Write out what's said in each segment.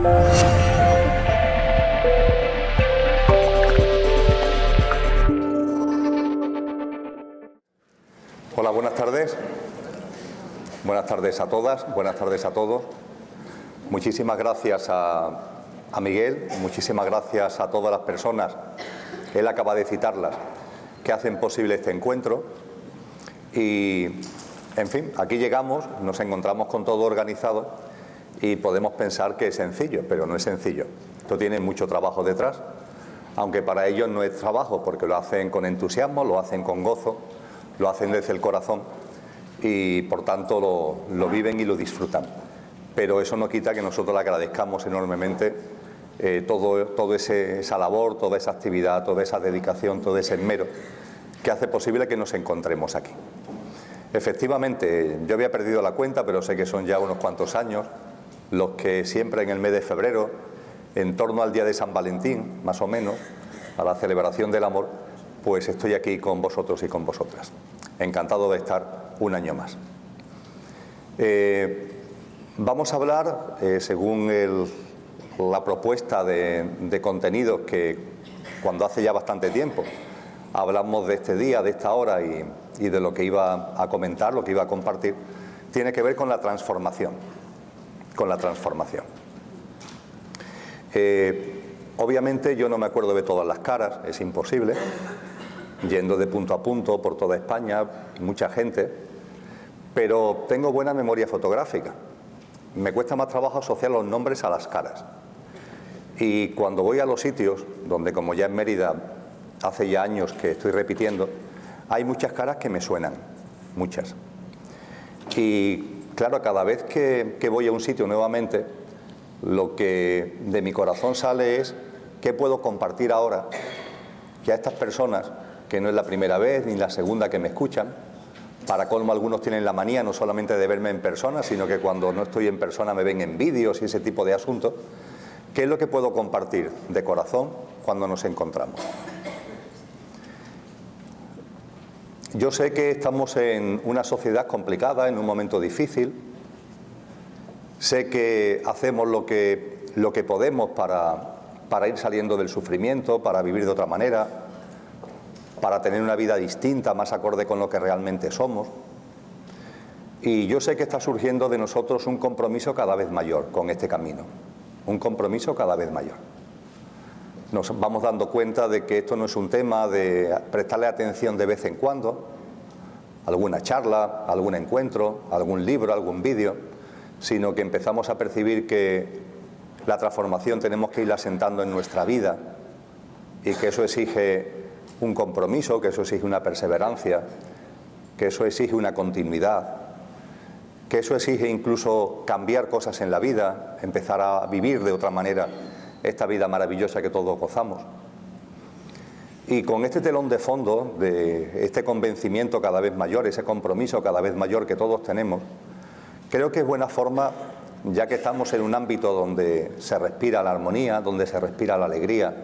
Hola, buenas tardes. Buenas tardes a todas, buenas tardes a todos. Muchísimas gracias a Miguel, muchísimas gracias a todas las personas, él acaba de citarlas, que hacen posible este encuentro. Y, en fin, aquí llegamos, nos encontramos con todo organizado y podemos pensar que es sencillo, pero no es sencillo. Esto tiene mucho trabajo detrás, aunque para ellos no es trabajo, porque lo hacen con entusiasmo, lo hacen con gozo, lo hacen desde el corazón y, por tanto, lo viven y lo disfrutan. Pero eso no quita que nosotros le agradezcamos enormemente toda esa labor, toda esa actividad, toda esa dedicación, todo ese esmero que hace posible que nos encontremos aquí. Efectivamente, yo había perdido la cuenta, pero sé que son ya unos cuantos años los que siempre en el mes de febrero, en torno al día de San Valentín, más o menos, a la celebración del amor, pues estoy aquí con vosotros y con vosotras. Encantado de estar un año más. Vamos a hablar, según la propuesta de contenidos que cuando hace ya bastante tiempo hablamos de este día, de esta hora y de lo que iba a comentar, lo que iba a compartir, tiene que ver con la transformación. Con la transformación. Obviamente yo no me acuerdo de todas las caras, es imposible, yendo de punto a punto por toda España, mucha gente, pero tengo buena memoria fotográfica. Me cuesta más trabajo asociar los nombres a las caras. Y cuando voy a los sitios, donde como ya en Mérida hace ya años que estoy repitiendo, hay muchas caras que me suenan, muchas. Y claro, cada vez que voy a un sitio nuevamente, lo que de mi corazón sale es qué puedo compartir ahora que a estas personas, que no es la primera vez ni la segunda que me escuchan, para colmo algunos tienen la manía no solamente de verme en persona, sino que cuando no estoy en persona me ven en vídeos y ese tipo de asuntos, ¿qué es lo que puedo compartir de corazón cuando nos encontramos? Yo sé que estamos en una sociedad complicada, en un momento difícil. Sé que hacemos lo que podemos para ir saliendo del sufrimiento, para vivir de otra manera, para tener una vida distinta, más acorde con lo que realmente somos. Y yo sé que está surgiendo de nosotros un compromiso cada vez mayor con este camino, un compromiso cada vez mayor. Nos vamos dando cuenta de que esto no es un tema de prestarle atención de vez en cuando, alguna charla, algún encuentro, algún libro, algún vídeo, sino que empezamos a percibir que la transformación tenemos que irla asentando en nuestra vida y que eso exige un compromiso, que eso exige una perseverancia, que eso exige una continuidad, que eso exige incluso cambiar cosas en la vida, empezar a vivir de otra manera esta vida maravillosa que todos gozamos. Y con este telón de fondo, de este convencimiento cada vez mayor, ese compromiso cada vez mayor que todos tenemos, creo que es buena forma, ya que estamos en un ámbito donde se respira la armonía, donde se respira la alegría,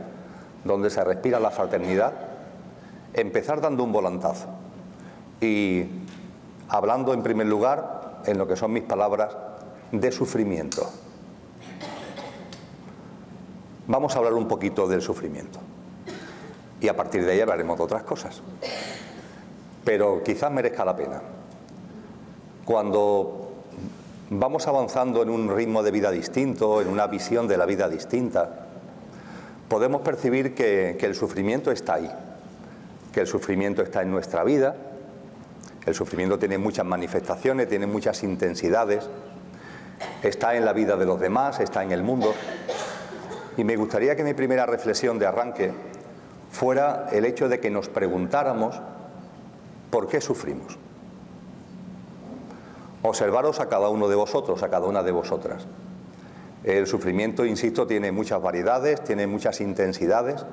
donde se respira la fraternidad, empezar dando un volantazo y hablando en primer lugar, en lo que son mis palabras, de sufrimiento. Vamos a hablar un poquito del sufrimiento y a partir de ahí hablaremos de otras cosas, pero quizás merezca la pena. Cuando vamos avanzando en un ritmo de vida distinto, en una visión de la vida distinta, podemos percibir que el sufrimiento está ahí, que el sufrimiento está en nuestra vida. El sufrimiento tiene muchas manifestaciones, tiene muchas intensidades, está en la vida de los demás, está en el mundo. Y me gustaría que mi primera reflexión de arranque fuera el hecho de que nos preguntáramos ¿por qué sufrimos? Observaros a cada uno de vosotros, a cada una de vosotras. El sufrimiento, insisto, tiene muchas variedades, tiene muchas intensidades.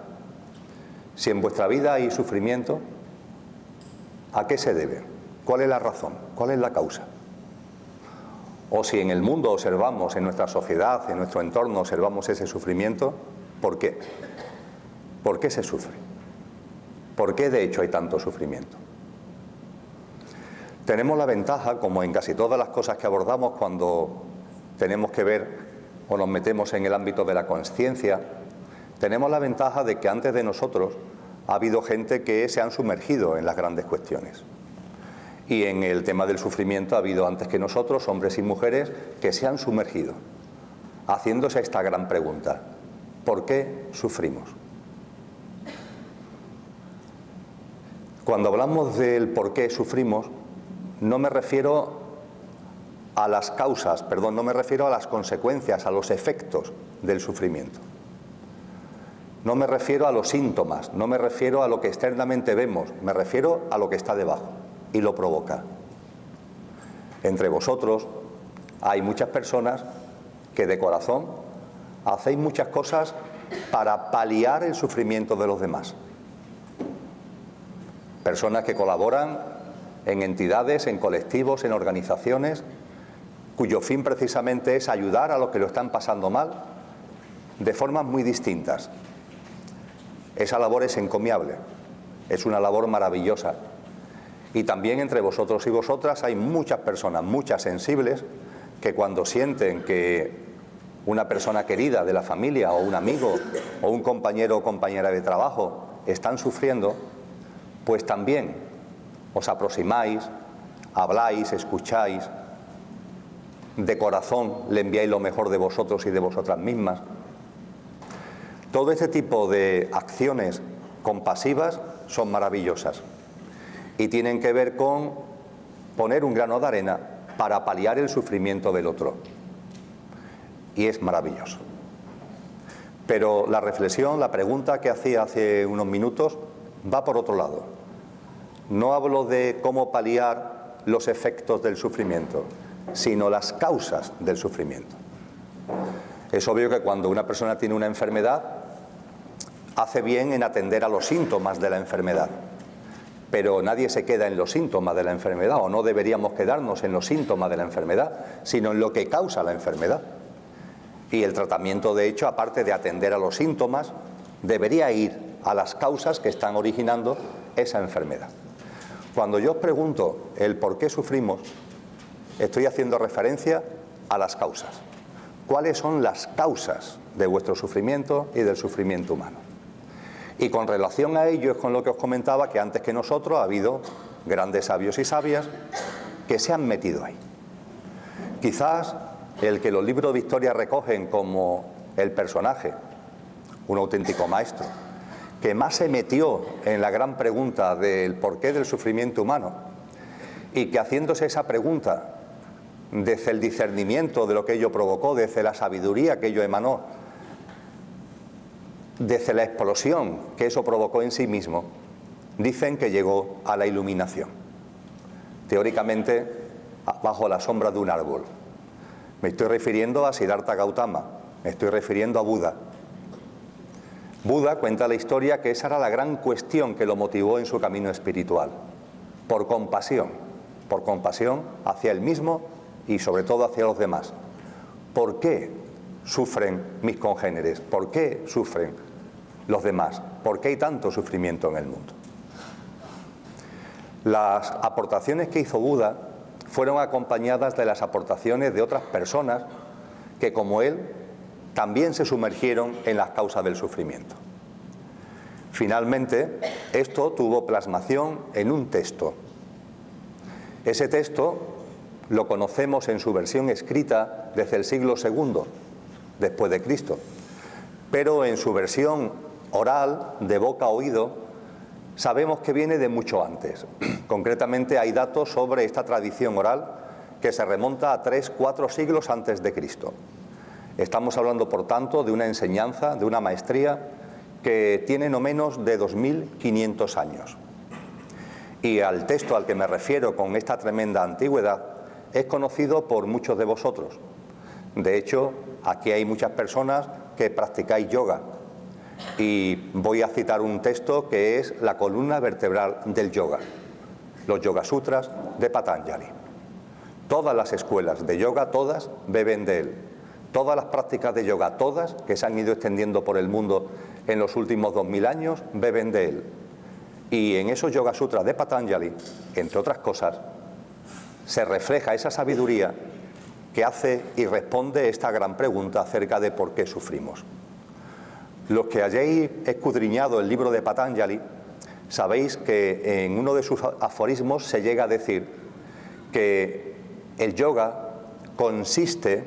Si en vuestra vida hay sufrimiento, ¿a qué se debe? ¿Cuál es la razón? ¿Cuál es la causa? O si en el mundo observamos, en nuestra sociedad, en nuestro entorno, observamos ese sufrimiento, ¿por qué? ¿Por qué se sufre? ¿Por qué de hecho hay tanto sufrimiento? Tenemos la ventaja, como en casi todas las cosas que abordamos cuando tenemos que ver o nos metemos en el ámbito de la conciencia, tenemos la ventaja de que antes de nosotros ha habido gente que se han sumergido en las grandes cuestiones. Y en el tema del sufrimiento ha habido antes que nosotros hombres y mujeres que se han sumergido, haciéndose esta gran pregunta: ¿por qué sufrimos? Cuando hablamos del por qué sufrimos, no me refiero a las causas, perdón, no me refiero a las consecuencias, a los efectos del sufrimiento. No me refiero a los síntomas, no me refiero a lo que externamente vemos, me refiero a lo que está debajo y lo provoca. Entre vosotros hay muchas personas que de corazón hacéis muchas cosas para paliar el sufrimiento de los demás. Personas que colaboran en entidades, en colectivos, en organizaciones, cuyo fin precisamente es ayudar a los que lo están pasando mal de formas muy distintas. Esa labor es encomiable, es una labor maravillosa. Y también entre vosotros y vosotras hay muchas personas, muchas sensibles, que cuando sienten que una persona querida de la familia o un amigo o un compañero o compañera de trabajo están sufriendo, pues también os aproximáis, habláis, escucháis, de corazón le enviáis lo mejor de vosotros y de vosotras mismas. Todo este tipo de acciones compasivas son maravillosas y tienen que ver con poner un grano de arena para paliar el sufrimiento del otro. Y es maravilloso. Pero la reflexión, la pregunta que hacía hace unos minutos va por otro lado. No hablo de cómo paliar los efectos del sufrimiento, sino las causas del sufrimiento. Es obvio que cuando una persona tiene una enfermedad, hace bien en atender a los síntomas de la enfermedad. Pero nadie se queda en los síntomas de la enfermedad, o no deberíamos quedarnos en los síntomas de la enfermedad, sino en lo que causa la enfermedad. Y el tratamiento, de hecho, aparte de atender a los síntomas, debería ir a las causas que están originando esa enfermedad. Cuando yo os pregunto el por qué sufrimos, estoy haciendo referencia a las causas. ¿Cuáles son las causas de vuestro sufrimiento y del sufrimiento humano? Y con relación a ello es con lo que os comentaba que antes que nosotros ha habido grandes sabios y sabias que se han metido ahí. Quizás el que los libros de historia recogen como el personaje, un auténtico maestro, que más se metió en la gran pregunta del porqué del sufrimiento humano, y que haciéndose esa pregunta desde el discernimiento de lo que ello provocó, desde la sabiduría que ello emanó, desde la explosión que eso provocó en sí mismo, dicen que llegó a la iluminación. Teóricamente, bajo la sombra de un árbol. Me estoy refiriendo a Siddhartha Gautama, me estoy refiriendo a Buda. Buda cuenta la historia que esa era la gran cuestión que lo motivó en su camino espiritual. Por compasión hacia él mismo y sobre todo hacia los demás. ¿Por qué sufren mis congéneres? ¿Por qué sufren los demás? ¿Por qué hay tanto sufrimiento en el mundo? Las aportaciones que hizo Buda fueron acompañadas de las aportaciones de otras personas que, como él, también se sumergieron en las causas del sufrimiento. Finalmente, esto tuvo plasmación en un texto. Ese texto lo conocemos en su versión escrita desde el siglo II después de Cristo, pero en su versión oral, de boca a oído, sabemos que viene de mucho antes. Concretamente hay datos sobre esta tradición oral que se remonta a 3-4 siglos antes de Cristo. Estamos hablando, por tanto, de una enseñanza, de una maestría que tiene no menos de 2500 años. Y al texto al que me refiero con esta tremenda antigüedad es conocido por muchos de vosotros. De hecho, aquí hay muchas personas que practicáis yoga. Y voy a citar un texto que es la columna vertebral del yoga, los Yoga Sutras de Patanjali. Todas las escuelas de yoga, todas beben de él. Todas las prácticas de yoga, todas, que se han ido extendiendo por el mundo en los últimos 2000 años, beben de él. Y en esos Yoga Sutras de Patanjali, entre otras cosas, se refleja esa sabiduría que hace y responde esta gran pregunta acerca de por qué sufrimos. Los que hayáis escudriñado el libro de Patanjali, sabéis que en uno de sus aforismos se llega a decir que el yoga consiste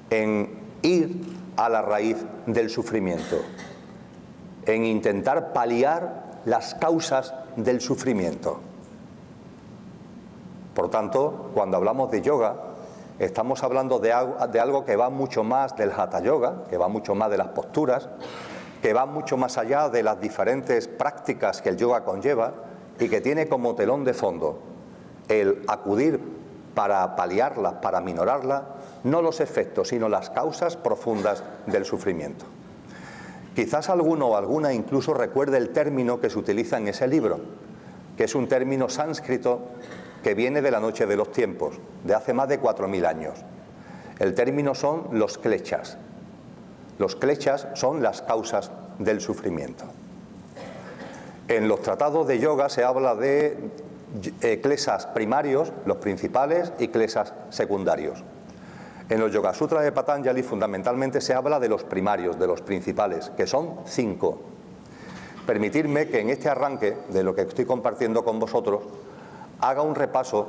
en ir a la raíz del sufrimiento, en intentar paliar las causas del sufrimiento. Por tanto, cuando hablamos de yoga, estamos hablando de algo que va mucho más del Hatha Yoga, que va mucho más de las posturas, que va mucho más allá de las diferentes prácticas que el yoga conlleva y que tiene como telón de fondo el acudir para paliarlas, para minorarlas, no los efectos, sino las causas profundas del sufrimiento. Quizás alguno o alguna incluso recuerde el término que se utiliza en ese libro, que es un término sánscrito que viene de la noche de los tiempos, de hace más de 4000 años. El término son los kleshas. Los kleshas son las causas del sufrimiento. En los tratados de yoga se habla de kleshas primarios, los principales, y kleshas secundarios. En los Yoga Sutras de Patanjali fundamentalmente se habla de los primarios, de los principales, que son 5. Permitidme que en este arranque de lo que estoy compartiendo con vosotros haga un repaso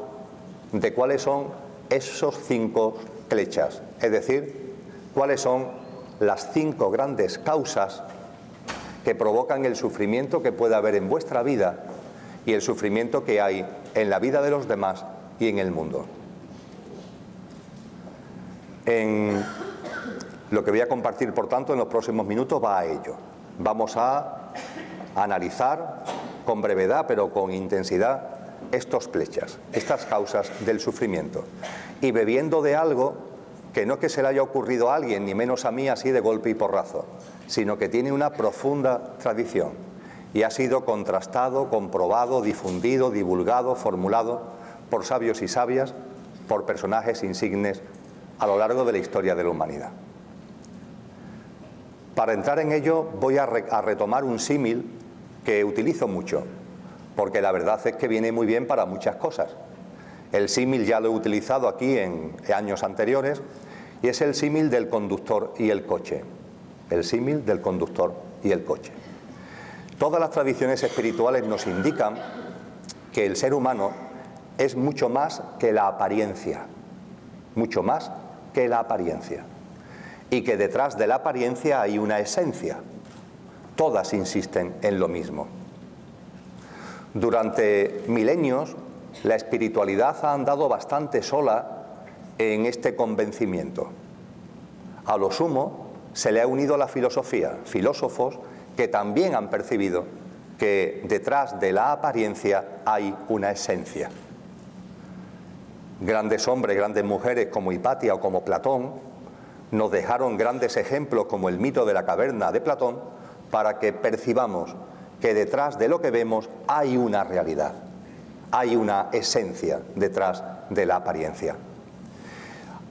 de cuáles son esos 5 kleshas, es decir, cuáles son las 5 grandes causas que provocan el sufrimiento que puede haber en vuestra vida y el sufrimiento que hay en la vida de los demás y en el mundo. En lo que voy a compartir, por tanto, en los próximos minutos va a ello. Vamos a analizar con brevedad, pero con intensidad, estos kleshas, estas causas del sufrimiento, y bebiendo de algo que no es que se le haya ocurrido a alguien, ni menos a mí así de golpe y porrazo, sino que tiene una profunda tradición y ha sido contrastado, comprobado, difundido, divulgado, formulado por sabios y sabias, por personajes insignes a lo largo de la historia de la humanidad. Para entrar en ello voy a retomar un símil que utilizo mucho, porque la verdad es que viene muy bien para muchas cosas. El símil ya lo he utilizado aquí en años anteriores y es el símil del conductor y el coche. El símil del conductor y el coche. Todas las tradiciones espirituales nos indican que el ser humano es mucho más que la apariencia, mucho más que la apariencia, y que detrás de la apariencia hay una esencia. Todas insisten en lo mismo. Durante milenios, la espiritualidad ha andado bastante sola en este convencimiento. A lo sumo, se le ha unido a la filosofía, filósofos que también han percibido que detrás de la apariencia hay una esencia. Grandes hombres, grandes mujeres como Hipatia o como Platón nos dejaron grandes ejemplos como el mito de la caverna de Platón para que percibamos que detrás de lo que vemos hay una realidad, hay una esencia detrás de la apariencia.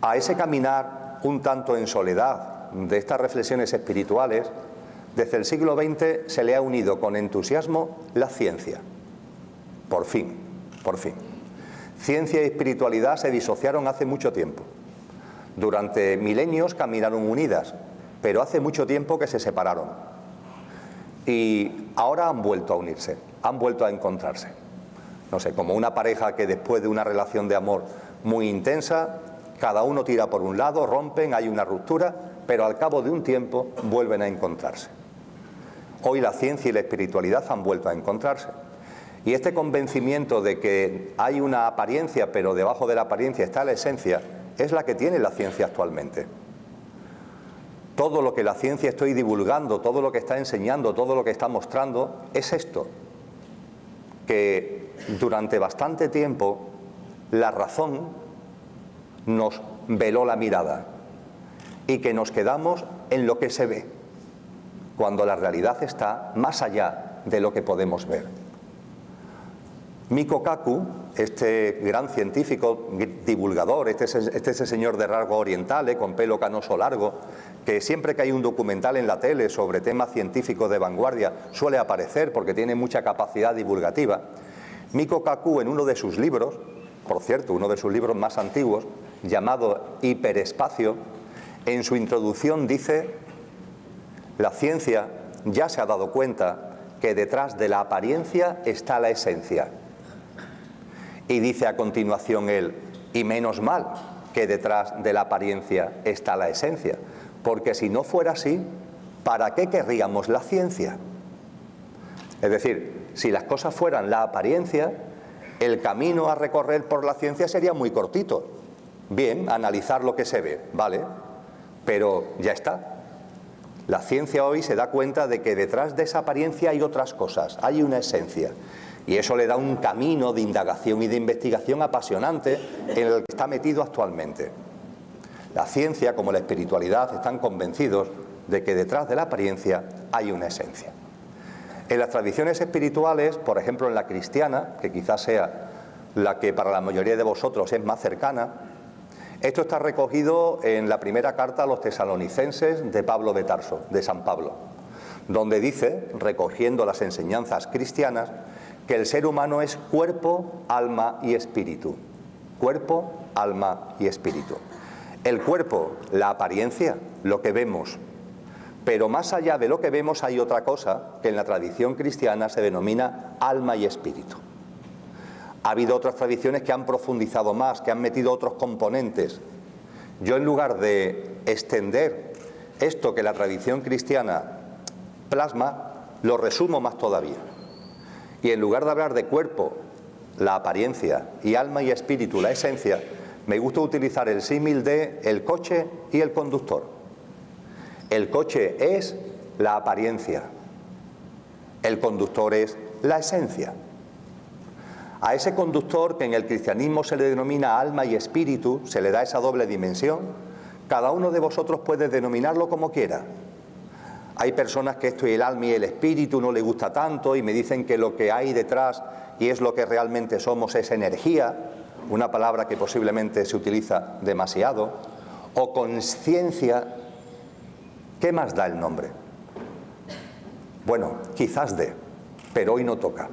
A ese caminar un tanto en soledad de estas reflexiones espirituales, desde el siglo XX se le ha unido con entusiasmo la ciencia. Por fin, por fin. Ciencia y espiritualidad se disociaron hace mucho tiempo. Durante milenios caminaron unidas, pero hace mucho tiempo que se separaron. Y ahora han vuelto a unirse, han vuelto a encontrarse. No sé, como una pareja que después de una relación de amor muy intensa, cada uno tira por un lado, rompen, hay una ruptura, pero al cabo de un tiempo vuelven a encontrarse. Hoy la ciencia y la espiritualidad han vuelto a encontrarse. Y este convencimiento de que hay una apariencia, pero debajo de la apariencia está la esencia, es la que tiene la ciencia actualmente. Todo lo que la ciencia estoy divulgando, todo lo que está enseñando, todo lo que está mostrando, es esto, que durante bastante tiempo la razón nos veló la mirada y que nos quedamos en lo que se ve, cuando la realidad está más allá de lo que podemos ver. Michio Kaku, este gran científico, divulgador, este es ese señor de rasgos orientales, con pelo canoso largo, que siempre que hay un documental en la tele sobre temas científicos de vanguardia suele aparecer porque tiene mucha capacidad divulgativa. Michio Kaku, en uno de sus libros, por cierto, uno de sus libros más antiguos, llamado Hiperespacio, en su introducción dice: la ciencia ya se ha dado cuenta que detrás de la apariencia está la esencia. Y dice a continuación él: y menos mal que detrás de la apariencia está la esencia, porque si no fuera así, ¿para qué querríamos la ciencia? Es decir, si las cosas fueran la apariencia, el camino a recorrer por la ciencia sería muy cortito. Bien, analizar lo que se ve, vale, pero ya está. La ciencia hoy se da cuenta de que detrás de esa apariencia hay otras cosas, hay una esencia. Y eso le da un camino de indagación y de investigación apasionante en el que está metido actualmente. La ciencia, como la espiritualidad, están convencidos de que detrás de la apariencia hay una esencia. En las tradiciones espirituales, por ejemplo en la cristiana, que quizás sea la que para la mayoría de vosotros es más cercana, esto está recogido en la primera carta a los tesalonicenses de Pablo de Tarso, de San Pablo, donde dice, recogiendo las enseñanzas cristianas, que el ser humano es cuerpo, alma y espíritu. Cuerpo, alma y espíritu. El cuerpo, la apariencia, lo que vemos. Pero más allá de lo que vemos hay otra cosa que en la tradición cristiana se denomina alma y espíritu. Ha habido otras tradiciones que han profundizado más, que han metido otros componentes. Yo, en lugar de extender esto que la tradición cristiana plasma, lo resumo más todavía. Y en lugar de hablar de cuerpo, la apariencia, y alma y espíritu, la esencia, me gusta utilizar el símil de el coche y el conductor. El coche es la apariencia, el conductor es la esencia. A ese conductor, que en el cristianismo se le denomina alma y espíritu, se le da esa doble dimensión. Cada uno de vosotros puede denominarlo como quiera. Hay personas que esto y el alma y el espíritu no les gusta tanto y me dicen que lo que hay detrás y es lo que realmente somos es energía, una palabra que posiblemente se utiliza demasiado, o conciencia. ¿Qué más da el nombre? Bueno, quizás dé, pero hoy no toca.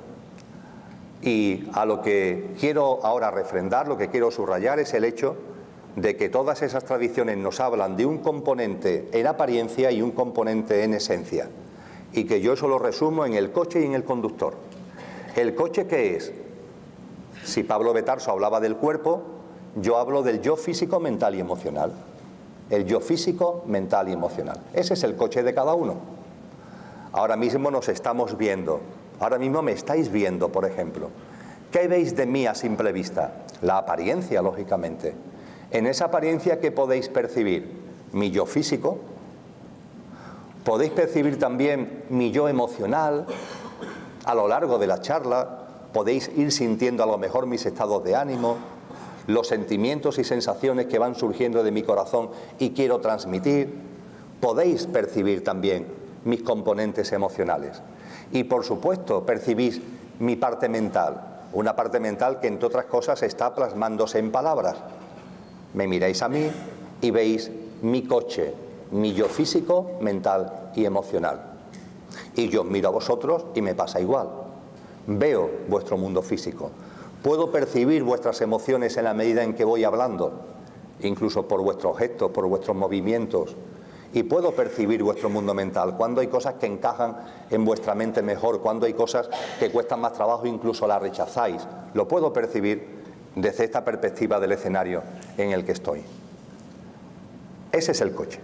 Y a lo que quiero ahora refrendar, lo que quiero subrayar es el hecho de que todas esas tradiciones nos hablan de un componente en apariencia y un componente en esencia. Y que yo eso lo resumo en el coche y en el conductor. ¿El coche qué es? Si Pablo de Tarso hablaba del cuerpo, yo hablo del yo físico, mental y emocional. El yo físico, mental y emocional. Ese es el coche de cada uno. Ahora mismo nos estamos viendo. Ahora mismo me estáis viendo, por ejemplo. ¿Qué veis de mí a simple vista? La apariencia, lógicamente. En esa apariencia, ¿qué podéis percibir? Mi yo físico. Podéis percibir también mi yo emocional. A lo largo de la charla podéis ir sintiendo a lo mejor mis estados de ánimo, los sentimientos y sensaciones que van surgiendo de mi corazón y quiero transmitir. Podéis percibir también mis componentes emocionales. Y por supuesto percibís mi parte mental, una parte mental que entre otras cosas está plasmándose en palabras. Me miráis a mí y veis mi coche, mi yo físico, mental y emocional. Y yo os miro a vosotros y me pasa igual. Veo vuestro mundo físico. Puedo percibir vuestras emociones en la medida en que voy hablando, incluso por vuestros gestos, por vuestros movimientos. Y puedo percibir vuestro mundo mental, cuando hay cosas que encajan en vuestra mente mejor, cuando hay cosas que cuestan más trabajo, incluso las rechazáis. Lo puedo percibir desde esta perspectiva del escenario en el que estoy. Ese es el coche.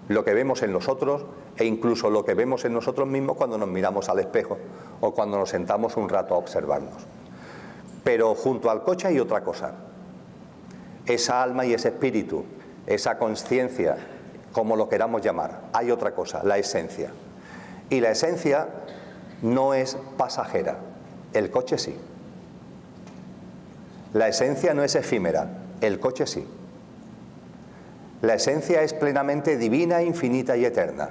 Lo que vemos en nosotros e incluso lo que vemos en nosotros mismos cuando nos miramos al espejo o cuando nos sentamos un rato a observarnos. Pero junto al coche hay otra cosa. Esa alma y ese espíritu, esa conciencia, como lo queramos llamar, hay otra cosa, la esencia. Y la esencia no es pasajera, el coche sí. La esencia no es efímera, el coche sí. La esencia es plenamente divina, infinita y eterna.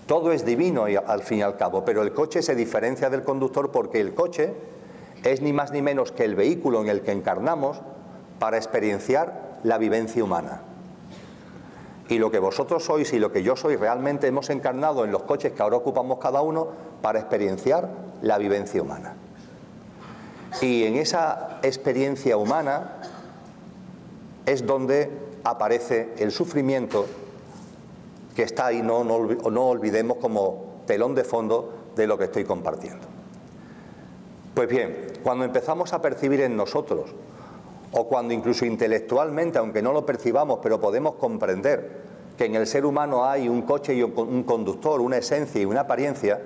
Todo es divino al fin y al cabo, pero el coche se diferencia del conductor porque el coche es ni más ni menos que el vehículo en el que encarnamos para experienciar la vivencia humana. Y lo que vosotros sois y lo que yo soy realmente hemos encarnado en los coches que ahora ocupamos cada uno para experienciar la vivencia humana. Y en esa experiencia humana es donde aparece el sufrimiento que está ahí, no olvidemos, como telón de fondo de lo que estoy compartiendo. Pues bien, cuando empezamos a percibir en nosotros, o cuando incluso intelectualmente, aunque no lo percibamos, pero podemos comprender que en el ser humano hay un coche y un conductor, una esencia y una apariencia,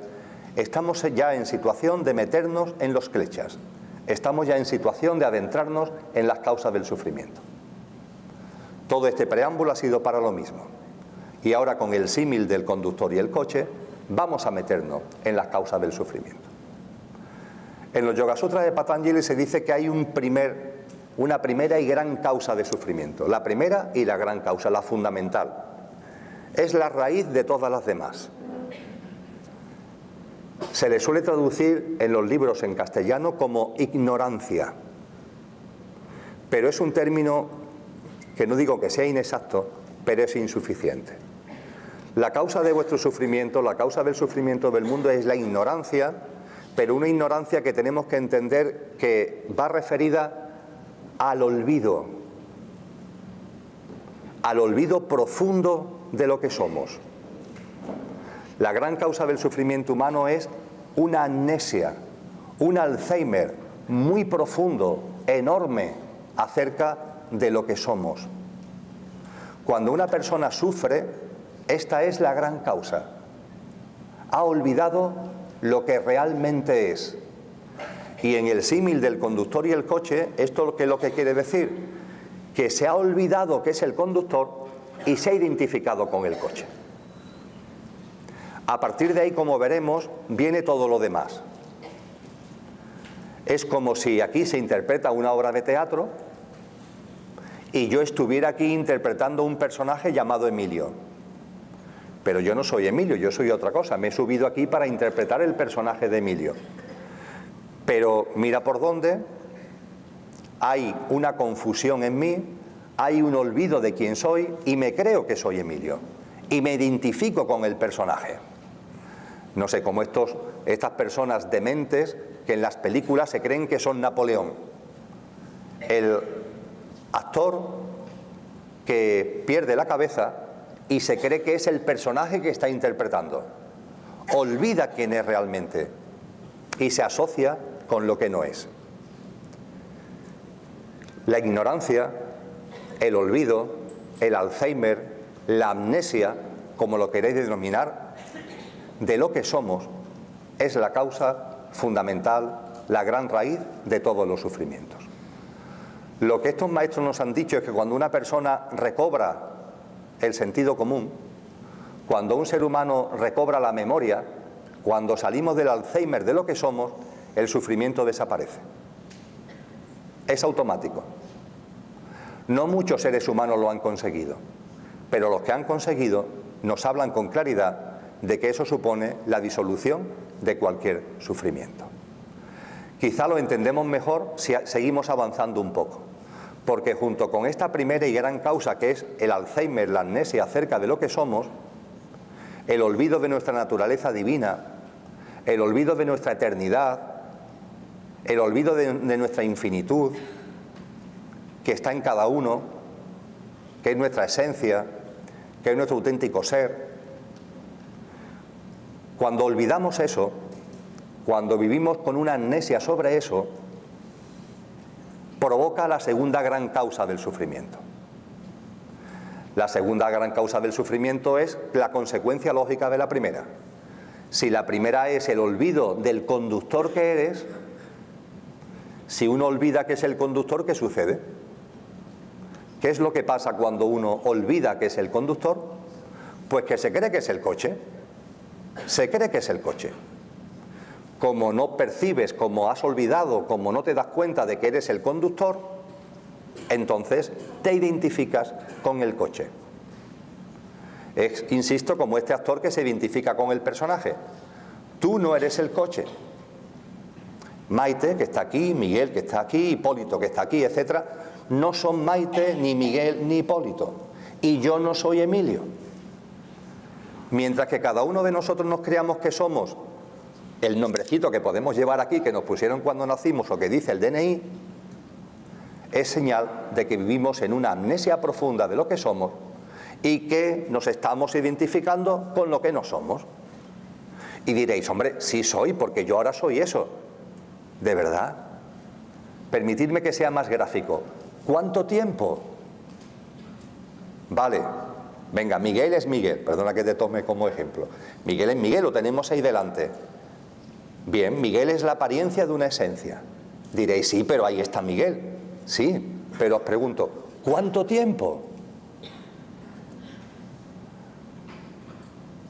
estamos ya en situación de meternos en los kleshas. Estamos ya en situación de adentrarnos en las causas del sufrimiento. Todo este preámbulo ha sido para lo mismo. Y ahora, con el símil del conductor y el coche, vamos a meternos en las causas del sufrimiento. En los Yoga Sutras de Patanjali se dice que hay una primera y gran causa de sufrimiento. La primera y la gran causa, la fundamental. Es la raíz de todas las demás. Se le suele traducir en los libros en castellano como ignorancia. Pero es un término que no digo que sea inexacto, pero es insuficiente. La causa de vuestro sufrimiento, la causa del sufrimiento del mundo es la ignorancia, pero una ignorancia que tenemos que entender que va referida al olvido profundo de lo que somos. La gran causa del sufrimiento humano es una amnesia, un Alzheimer muy profundo, enorme, acerca de lo que somos. Cuando una persona sufre, esta es la gran causa. Ha olvidado lo que realmente es. Y en el símil del conductor y el coche, esto es lo que quiere decir, que se ha olvidado que es el conductor y se ha identificado con el coche. A partir de ahí, como veremos, viene todo lo demás. Es como si aquí se interpreta una obra de teatro y yo estuviera aquí interpretando un personaje llamado Emilio. Pero yo no soy Emilio, yo soy otra cosa. Me he subido aquí para interpretar el personaje de Emilio. Pero mira por dónde hay una confusión en mí, hay un olvido de quién soy y me creo que soy Emilio. Y me identifico con el personaje. No sé, como estas personas dementes que en las películas se creen que son Napoleón. El actor que pierde la cabeza y se cree que es el personaje que está interpretando. Olvida quién es realmente y se asocia con lo que no es. La ignorancia, el olvido, el Alzheimer, la amnesia, como lo queréis denominar, de lo que somos, es la causa fundamental, la gran raíz de todos los sufrimientos. Lo que estos maestros nos han dicho es que cuando una persona recobra el sentido común, cuando un ser humano recobra la memoria, cuando salimos del Alzheimer de lo que somos, el sufrimiento desaparece. Es automático. No muchos seres humanos lo han conseguido, pero los que han conseguido nos hablan con claridad de que eso supone la disolución de cualquier sufrimiento. Quizá lo entendemos mejor si seguimos avanzando un poco, porque junto con esta primera y gran causa, que es el Alzheimer, la amnesia acerca de lo que somos, el olvido de nuestra naturaleza divina, el olvido de nuestra eternidad, el olvido de nuestra infinitud, que está en cada uno, que es nuestra esencia, que es nuestro auténtico ser. Cuando olvidamos eso, cuando vivimos con una amnesia sobre eso, provoca la segunda gran causa del sufrimiento. La segunda gran causa del sufrimiento es la consecuencia lógica de la primera. Si la primera es el olvido del conductor que eres, si uno olvida que es el conductor, ¿qué sucede? ¿Qué es lo que pasa cuando uno olvida que es el conductor? Pues que se cree que es el coche. Se cree que es el coche. Como no percibes, como has olvidado, como no te das cuenta de que eres el conductor, entonces te identificas con el coche. Es, insisto, como este actor que se identifica con el personaje. Tú no eres el coche. Maite, que está aquí, Miguel, que está aquí, Hipólito, que está aquí, etcétera, no son Maite, ni Miguel, ni Hipólito. Y yo no soy Emilio. Mientras que cada uno de nosotros nos creamos que somos el nombrecito que podemos llevar aquí, que nos pusieron cuando nacimos o que dice el DNI, es señal de que vivimos en una amnesia profunda de lo que somos y que nos estamos identificando con lo que no somos. Y diréis, hombre, sí soy, porque yo ahora soy eso. ¿De verdad? Permitidme que sea más gráfico. ¿Cuánto tiempo? Vale, venga, Miguel es Miguel, perdona que te tome como ejemplo. Miguel es Miguel, lo tenemos ahí delante. Bien, Miguel es la apariencia de una esencia. Diréis, sí, pero ahí está Miguel. Sí, pero os pregunto, ¿cuánto tiempo?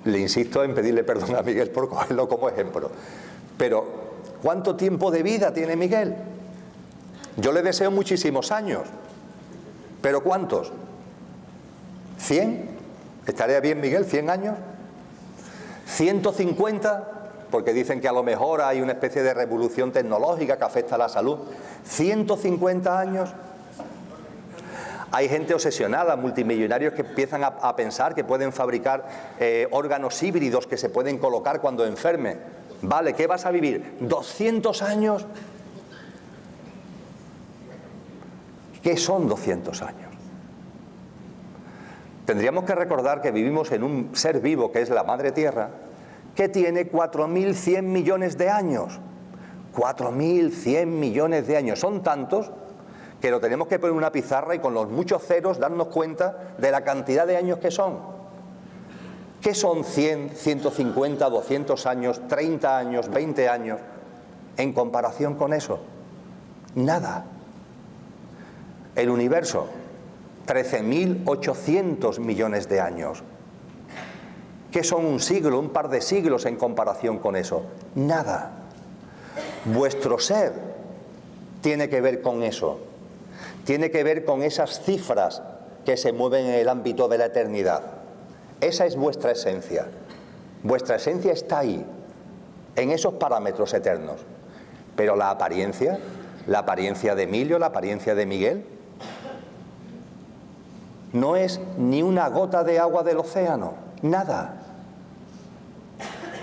Le insisto en pedirle perdón a Miguel por cogerlo como ejemplo. Pero, ¿cuánto tiempo de vida tiene Miguel? Yo le deseo muchísimos años. ¿Pero cuántos? ¿100? ¿Estaría bien, Miguel? ¿100 años? ¿150? Porque dicen que a lo mejor hay una especie de revolución tecnológica que afecta a la salud. ¿150 años? Hay gente obsesionada, multimillonarios, que empiezan a pensar que pueden fabricar órganos híbridos que se pueden colocar cuando enferme. Vale, ¿qué vas a vivir? ¿200 años? ¿Qué son 200 años? Tendríamos que recordar que vivimos en un ser vivo que es la Madre Tierra, que tiene 4.100 millones de años. 4.100 millones de años. Son tantos que lo tenemos que poner en una pizarra y con los muchos ceros darnos cuenta de la cantidad de años que son. ¿Qué son 100, 150, 200 años, 30 años, 20 años en comparación con eso? Nada. El universo, 13.800 millones de años. ¿Qué son un siglo, un par de siglos en comparación con eso? Nada. Vuestro ser tiene que ver con eso. Tiene que ver con esas cifras que se mueven en el ámbito de la eternidad. Esa es vuestra esencia. Vuestra esencia está ahí, en esos parámetros eternos. Pero la apariencia de Emilio, la apariencia de Miguel, no es ni una gota de agua del océano, nada.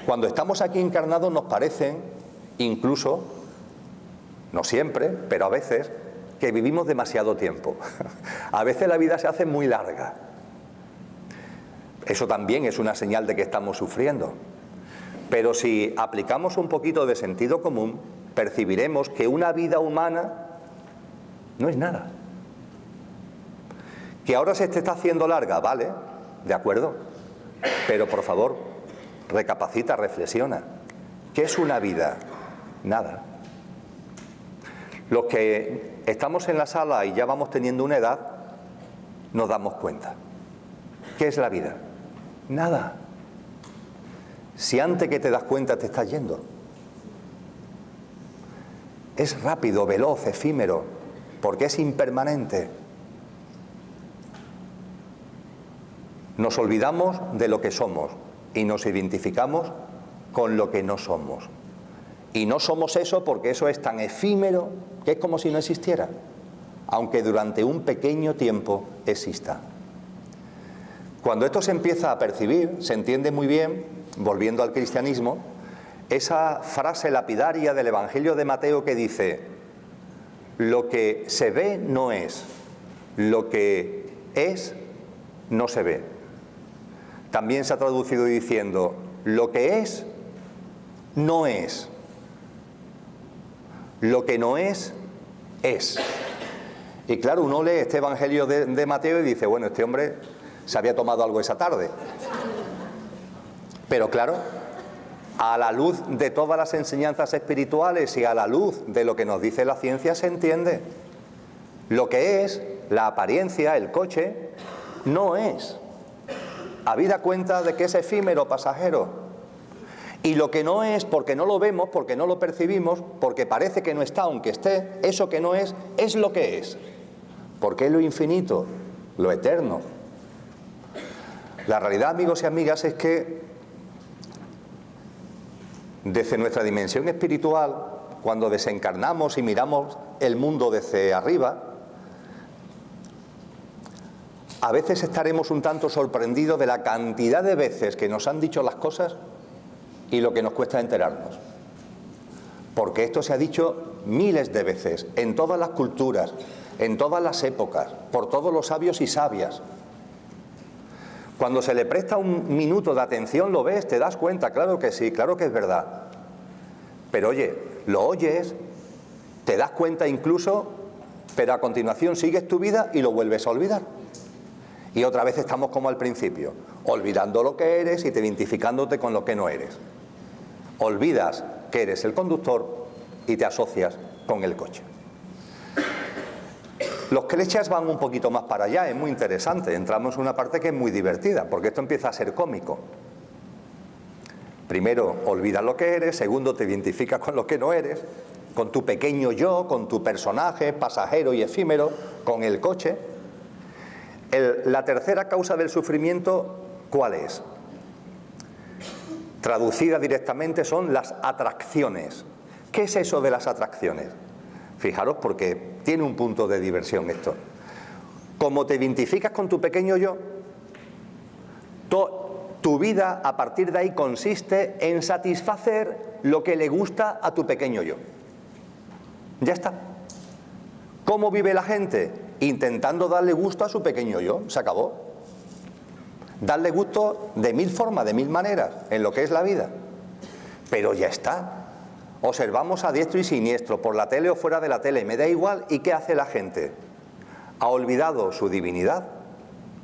Cuando estamos aquí encarnados nos parecen, incluso, no siempre, pero a veces, que vivimos demasiado tiempo. A veces la vida se hace muy larga. Eso también es una señal de que estamos sufriendo. Pero si aplicamos un poquito de sentido común, percibiremos que una vida humana no es nada. Que ahora se te está haciendo larga, vale, de acuerdo, pero por favor, recapacita, reflexiona. ¿Qué es una vida? Nada. Los que estamos en la sala y ya vamos teniendo una edad, nos damos cuenta. ¿Qué es la vida? Nada. Si antes que te das cuenta te estás yendo. Es rápido, veloz, efímero, porque es impermanente. Nos olvidamos de lo que somos y nos identificamos con lo que no somos. Y no somos eso porque eso es tan efímero que es como si no existiera, aunque durante un pequeño tiempo exista. Cuando esto se empieza a percibir, se entiende muy bien, volviendo al cristianismo, esa frase lapidaria del Evangelio de Mateo que dice: lo que se ve no es, lo que es no se ve. También se ha traducido diciendo: lo que es no es, lo que no es, es. Y claro, uno lee este Evangelio de Mateo y dice: bueno, este hombre se había tomado algo esa tarde. Pero claro, a la luz de todas las enseñanzas espirituales y a la luz de lo que nos dice la ciencia se entiende. Lo que es, la apariencia, el coche, no es. Habida cuenta de que es efímero, pasajero. Y lo que no es, porque no lo vemos, porque no lo percibimos, porque parece que no está aunque esté, eso que no es lo que es. Porque es lo infinito, lo eterno. La realidad, amigos y amigas, es que desde nuestra dimensión espiritual, cuando desencarnamos y miramos el mundo desde arriba, a veces estaremos un tanto sorprendidos de la cantidad de veces que nos han dicho las cosas y lo que nos cuesta enterarnos. Porque esto se ha dicho miles de veces, en todas las culturas, en todas las épocas, por todos los sabios y sabias. Cuando se le presta un minuto de atención, lo ves, te das cuenta, claro que sí, claro que es verdad. Pero oye, lo oyes, te das cuenta incluso, pero a continuación sigues tu vida y lo vuelves a olvidar. Y otra vez estamos como al principio, olvidando lo que eres y te identificándote con lo que no eres. Olvidas que eres el conductor y te asocias con el coche. Los klechas van un poquito más para allá, es muy interesante. Entramos en una parte que es muy divertida, porque esto empieza a ser cómico. Primero, olvidas lo que eres. Segundo, te identificas con lo que no eres, con tu pequeño yo, con tu personaje pasajero y efímero, con el coche. La tercera causa del sufrimiento, ¿cuál es? Traducida directamente son las atracciones. ¿Qué es eso de las atracciones? Fijaros, porque tiene un punto de diversión esto. Como te identificas con tu pequeño yo, tu vida a partir de ahí consiste en satisfacer lo que le gusta a tu pequeño yo. Ya está. ¿Cómo vive la gente? Intentando darle gusto a su pequeño yo. Se acabó. Darle gusto de mil formas, de mil maneras, en lo que es la vida. Pero ya está. Observamos a diestro y siniestro, por la tele o fuera de la tele, me da igual. ¿Y qué hace la gente? Ha olvidado su divinidad,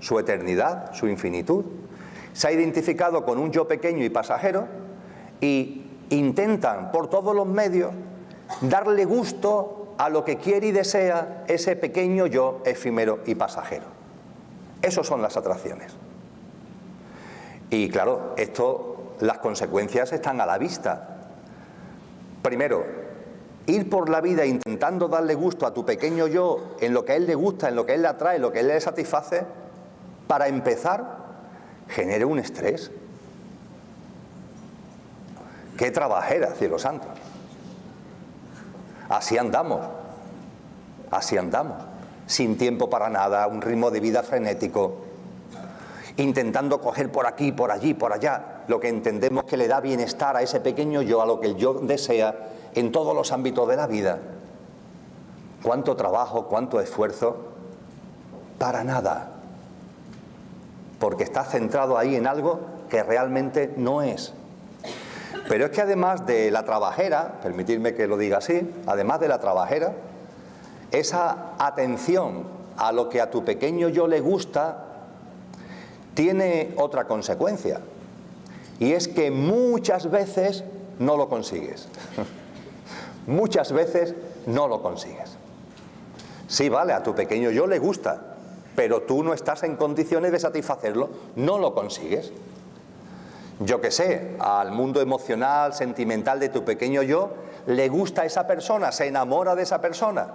su eternidad, su infinitud. Se ha identificado con un yo pequeño y pasajero y intentan por todos los medios darle gusto a lo que quiere y desea ese pequeño yo efímero y pasajero. Esas son las atracciones. Y claro, las consecuencias están a la vista. Primero, ir por la vida intentando darle gusto a tu pequeño yo en lo que a él le gusta, en lo que a él le atrae, en lo que a él le satisface, para empezar, genera un estrés. ¡Qué trabajera, cielo santo! Así andamos, sin tiempo para nada, un ritmo de vida frenético, intentando coger por aquí, por allí, por allá, lo que entendemos que le da bienestar a ese pequeño yo, a lo que el yo desea en todos los ámbitos de la vida. ¿Cuánto trabajo, cuánto esfuerzo? Para nada. Porque está centrado ahí en algo que realmente no es. Pero es que además de la trabajera, permitidme que lo diga así, además de la trabajera, esa atención a lo que a tu pequeño yo le gusta tiene otra consecuencia, y es que muchas veces no lo consigues. Muchas veces no lo consigues. Sí, vale, a tu pequeño yo le gusta, pero tú no estás en condiciones de satisfacerlo, no lo consigues. Yo qué sé, al mundo emocional, sentimental de tu pequeño yo, le gusta a esa persona, se enamora de esa persona,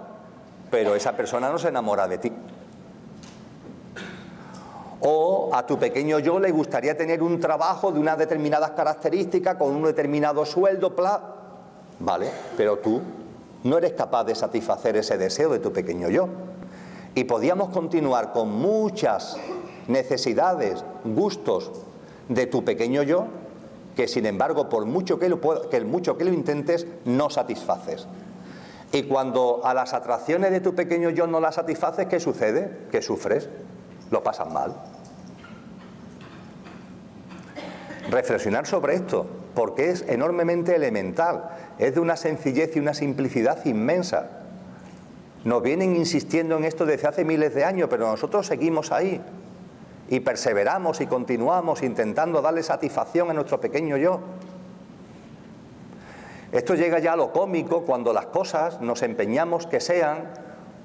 pero esa persona no se enamora de ti. O a tu pequeño yo le gustaría tener un trabajo de unas determinadas características, con un determinado sueldo, vale, pero tú no eres capaz de satisfacer ese deseo de tu pequeño yo. Y podíamos continuar con muchas necesidades, gustos de tu pequeño yo, que sin embargo, por mucho que lo intentes, no satisfaces. Y cuando a las atracciones de tu pequeño yo no las satisfaces, ¿qué sucede? Que sufres, lo pasas mal. Reflexionar sobre esto, porque es enormemente elemental, es de una sencillez y una simplicidad inmensa. Nos vienen insistiendo en esto desde hace miles de años, pero nosotros seguimos ahí y perseveramos y continuamos intentando darle satisfacción a nuestro pequeño yo. Esto llega ya a lo cómico cuando las cosas nos empeñamos que sean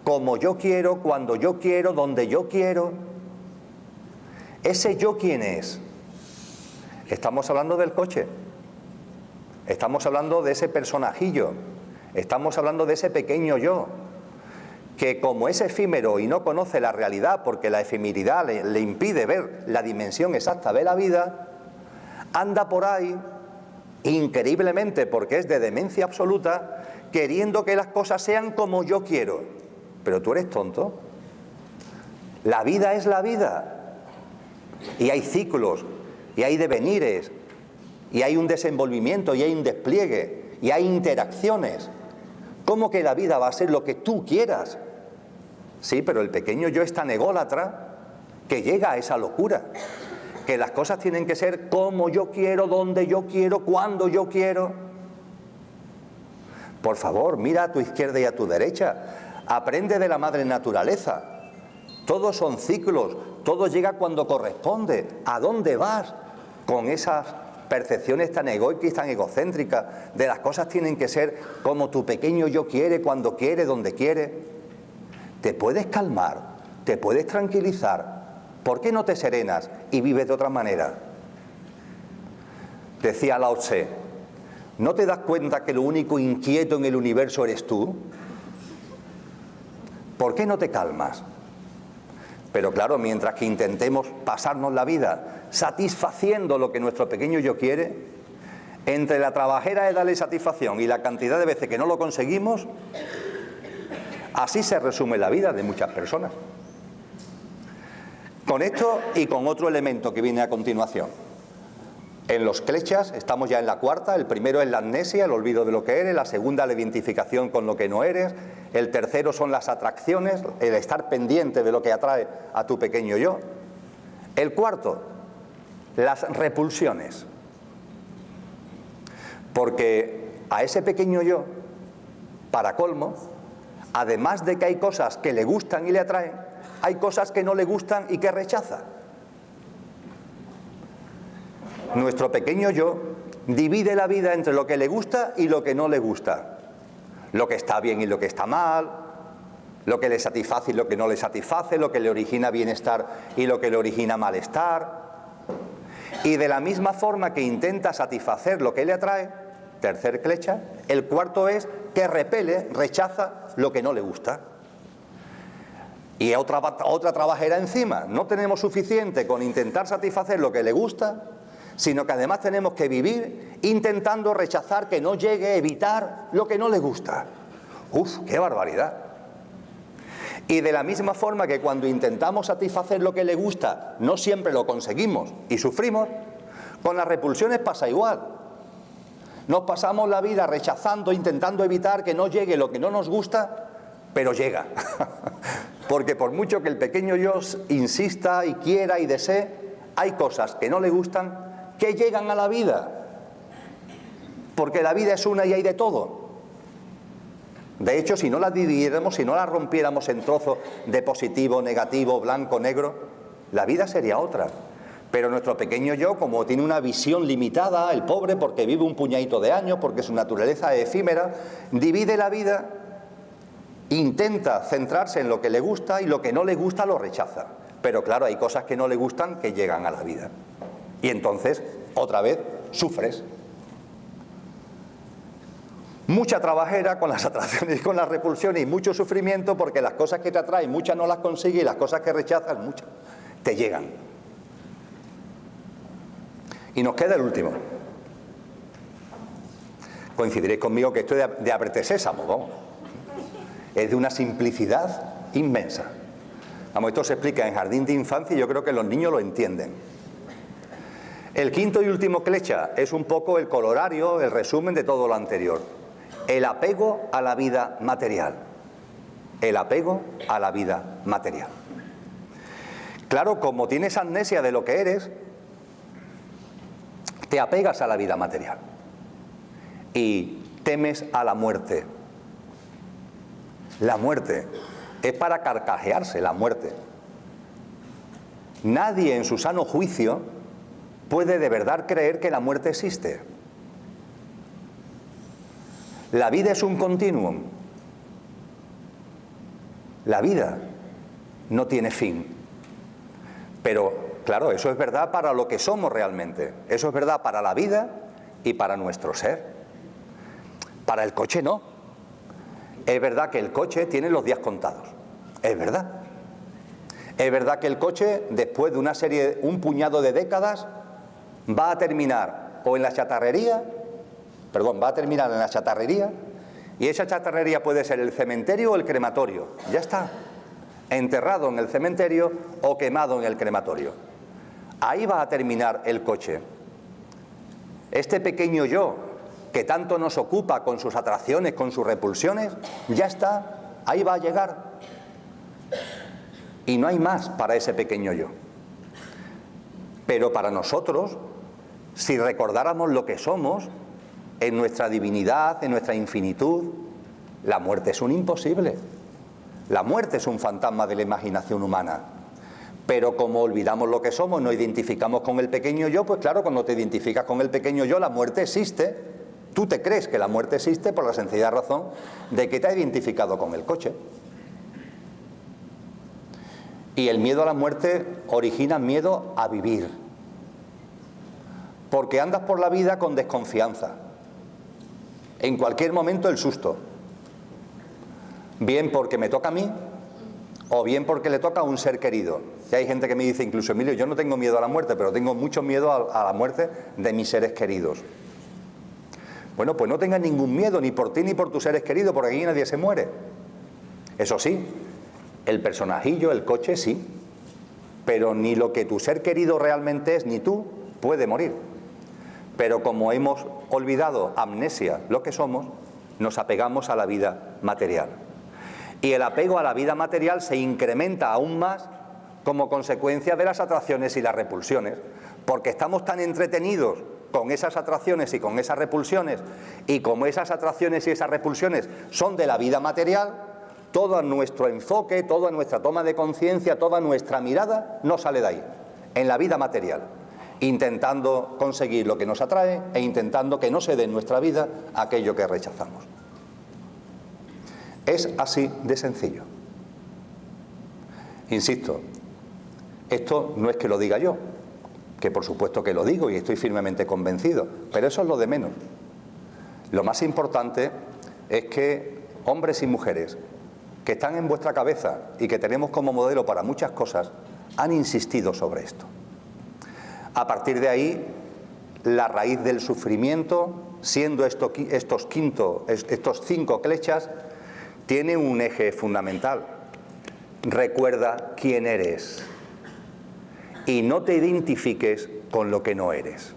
como yo quiero, cuando yo quiero, donde yo quiero. ¿Ese yo quién es? Estamos hablando del coche, estamos hablando de ese personajillo, estamos hablando de ese pequeño yo, que como es efímero y no conoce la realidad porque la efemeridad le impide ver la dimensión exacta de la vida, anda por ahí, increíblemente porque es de demencia absoluta, queriendo que las cosas sean como yo quiero. Pero tú eres tonto. La vida es la vida. Y hay ciclos, y hay devenires, y hay un desenvolvimiento, y hay un despliegue, y hay interacciones. ¿Cómo que la vida va a ser lo que tú quieras? Sí, pero el pequeño yo es tan ególatra que llega a esa locura, que las cosas tienen que ser como yo quiero, donde yo quiero, cuando yo quiero. Por favor, mira a tu izquierda y a tu derecha, aprende de la madre naturaleza. Todos son ciclos, todo llega cuando corresponde. ¿A dónde vas con esas percepciones tan egoicas y tan egocéntricas de las cosas tienen que ser como tu pequeño yo quiere, cuando quiere, donde quiere? Te puedes calmar, te puedes tranquilizar. ¿Por qué no te serenas y vives de otra manera? Decía Lao Tse, ¿no te das cuenta que lo único inquieto en el universo eres tú? ¿Por qué no te calmas? Pero claro, mientras que intentemos pasarnos la vida satisfaciendo lo que nuestro pequeño yo quiere, entre la trabajera de darle satisfacción y la cantidad de veces que no lo conseguimos, así se resume la vida de muchas personas. Con esto y con otro elemento que viene a continuación. En los kleshas estamos ya en la cuarta. El primero es la amnesia, el olvido de lo que eres. La segunda, la identificación con lo que no eres. El tercero son las atracciones, el estar pendiente de lo que atrae a tu pequeño yo. El cuarto, las repulsiones. Porque a ese pequeño yo, para colmo, además de que hay cosas que le gustan y le atraen, hay cosas que no le gustan y que rechaza. Nuestro pequeño yo divide la vida entre lo que le gusta y lo que no le gusta. Lo que está bien y lo que está mal, lo que le satisface y lo que no le satisface, lo que le origina bienestar y lo que le origina malestar. Y de la misma forma que intenta satisfacer lo que le atrae, tercer klesha, el cuarto es que repele, rechaza lo que no le gusta. Y otra trabajera encima. No tenemos suficiente con intentar satisfacer lo que le gusta, sino que además tenemos que vivir intentando rechazar, que no llegue, evitar lo que no le gusta. ¡Uf, qué barbaridad! Y de la misma forma que cuando intentamos satisfacer lo que le gusta, no siempre lo conseguimos y sufrimos, con las repulsiones pasa igual. Nos pasamos la vida rechazando, intentando evitar que no llegue lo que no nos gusta, pero llega. Porque por mucho que el pequeño yo insista y quiera y desee, hay cosas que no le gustan que llegan a la vida, porque la vida es una y hay de todo. De hecho, si no la dividiéramos, si no la rompiéramos en trozos de positivo, negativo, blanco, negro, la vida sería otra. Pero nuestro pequeño yo, como tiene una visión limitada, el pobre, porque vive un puñadito de años, porque su naturaleza es efímera, divide la vida, intenta centrarse en lo que le gusta y lo que no le gusta lo rechaza. Pero claro, hay cosas que no le gustan que llegan a la vida. Y entonces, otra vez, sufres. Mucha trabajera con las atracciones y con las repulsiones y mucho sufrimiento porque las cosas que te atraen, muchas no las consigues y las cosas que rechazas, muchas te llegan. Y nos queda el último. Coincidiréis conmigo que esto es de abrete sésamo, vamos. Es de una simplicidad inmensa. Vamos, esto se explica en jardín de infancia y yo creo que los niños lo entienden. El quinto y último klesha es un poco el colorario, el resumen de todo lo anterior. El apego a la vida material. El apego a la vida material. Claro, como tienes amnesia de lo que eres, te apegas a la vida material. Y temes a la muerte. La muerte es para carcajearse, la muerte. Nadie en su sano juicio puede de verdad creer que la muerte existe. La vida es un continuum. La vida no tiene fin. Pero, claro, eso es verdad para lo que somos realmente. Eso es verdad para la vida y para nuestro ser. Para el coche no. Es verdad que el coche tiene los días contados. Es verdad. Es verdad que el coche, después de un puñado de décadas, va a terminar o en la chatarrería, y esa chatarrería puede ser el cementerio o el crematorio. Ya está. Enterrado en el cementerio o quemado en el crematorio. Ahí va a terminar el coche. Este pequeño yo, que tanto nos ocupa con sus atracciones, con sus repulsiones, ya está, ahí va a llegar. Y no hay más para ese pequeño yo. Pero para nosotros, si recordáramos lo que somos, en nuestra divinidad, en nuestra infinitud, la muerte es un imposible. La muerte es un fantasma de la imaginación humana. Pero como olvidamos lo que somos, nos identificamos con el pequeño yo, pues claro, cuando te identificas con el pequeño yo, la muerte existe. Tú te crees que la muerte existe por la sencilla razón de que te has identificado con el coche. Y el miedo a la muerte origina miedo a vivir. Porque andas por la vida con desconfianza. En cualquier momento el susto. Bien porque me toca a mí, o bien porque le toca a un ser querido. Y hay gente que me dice, incluso Emilio, yo no tengo miedo a la muerte, pero tengo mucho miedo a la muerte de mis seres queridos. Bueno, pues no tengas ningún miedo, ni por ti ni por tus seres queridos, porque aquí nadie se muere. Eso sí, el personajillo, el coche, sí. Pero ni lo que tu ser querido realmente es, ni tú, puede morir. Pero como hemos olvidado, amnesia, lo que somos, nos apegamos a la vida material. Y el apego a la vida material se incrementa aún más como consecuencia de las atracciones y las repulsiones, porque estamos tan entretenidos con esas atracciones y con esas repulsiones, y como esas atracciones y esas repulsiones son de la vida material, todo nuestro enfoque, toda nuestra toma de conciencia, toda nuestra mirada no sale de ahí, en la vida material, intentando conseguir lo que nos atrae e intentando que no se dé en nuestra vida aquello que rechazamos. Es así de sencillo. Insisto, esto no es que lo diga yo, que por supuesto que lo digo y estoy firmemente convencido, pero eso es lo de menos. Lo más importante es que hombres y mujeres que están en vuestra cabeza y que tenemos como modelo para muchas cosas, han insistido sobre esto. A partir de ahí, la raíz del sufrimiento, siendo estos 5 kleshas, tiene un eje fundamental. Recuerda quién eres y no te identifiques con lo que no eres.